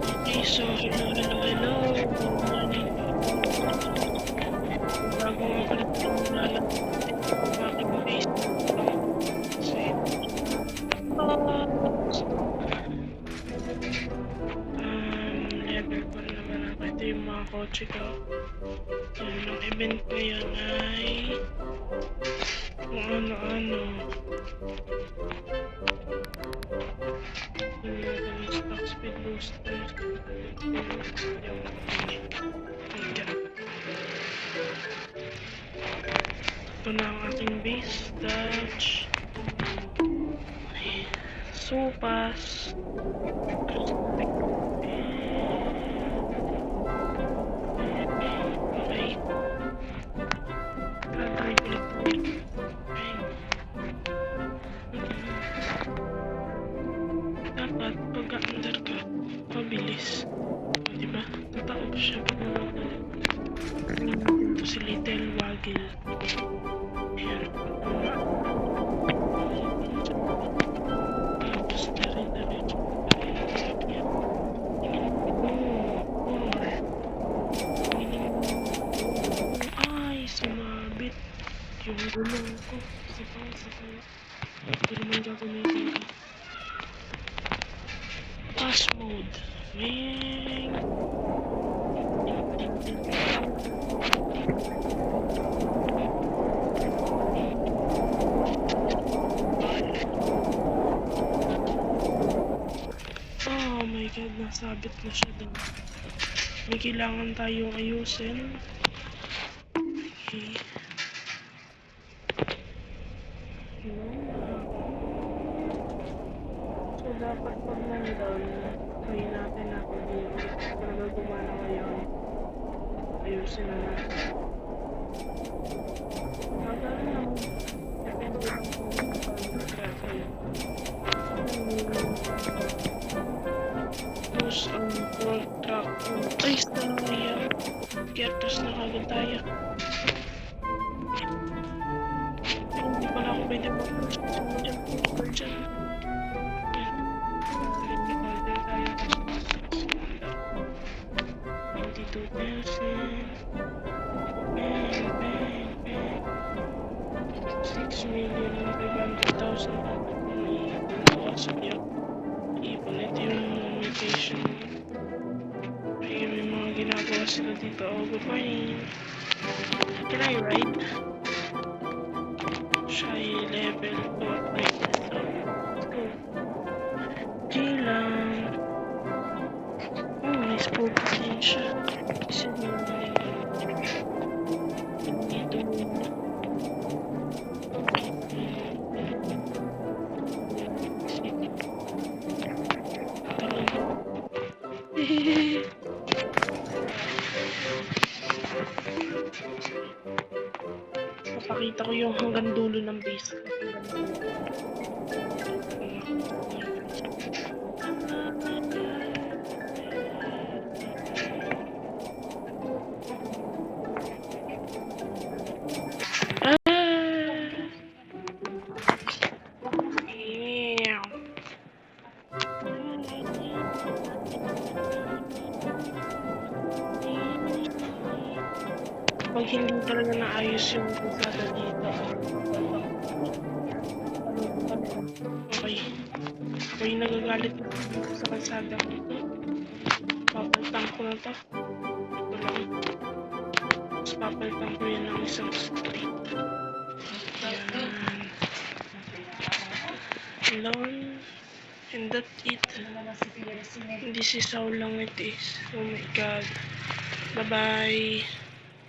Okay, so hello. Good morning. Bago nga pala itong lalagyan ng aking face. Level pa rin naman ako. Ito yung mga kotse ko. So, yung event ngayon ay kung ano-ano. Yung stock speed boosters. Ito na ang ating base touch. Sopas. Okay. Tatry ulit. Dapat pag-under ka, mabilis. Diba? Totoo ba siya pag ito si Little Waggle. Ayan. Tapos dire-diretso. Ay, sumabit yung gulong ko. Sakay. Hindi naman gagamitin ko. Pass mode. Wing. Oh my god, nasabit na siya doon. May kailangan tayong ayusin. Okay. So, dapat pag nandun, try natin na kung talaga gumana ngayon. Ayusin na natin. Magkano lang. Depende lang kung traffic. Tapos, ang world truck. Ay, sayang. Kertos na kagad tayo. Hindi pala ako pwede mag-push. Dyan. Order tayo. 22,000. Bang. 6,500,000. Iipon yun. Ito yung location. Ay, may mga ginagawa sila dito. Oh, good morning. Can I ride? Shy level 4. Let's go. G-lang. Oh, may spoke din siya. Kasi naman dito muna. Papakita ko yung hanggang dulo ng base. Pag hindi talaga naayos yung kalsada dito. Okay. Ako yung nagagalit sa kalsada ko. Papalitan ko na to. Ito lang. Tapos papalitan ko yun ng isang street. Ayan. Alone. And that's it. This is how long it is. Oh my god. Bye-bye.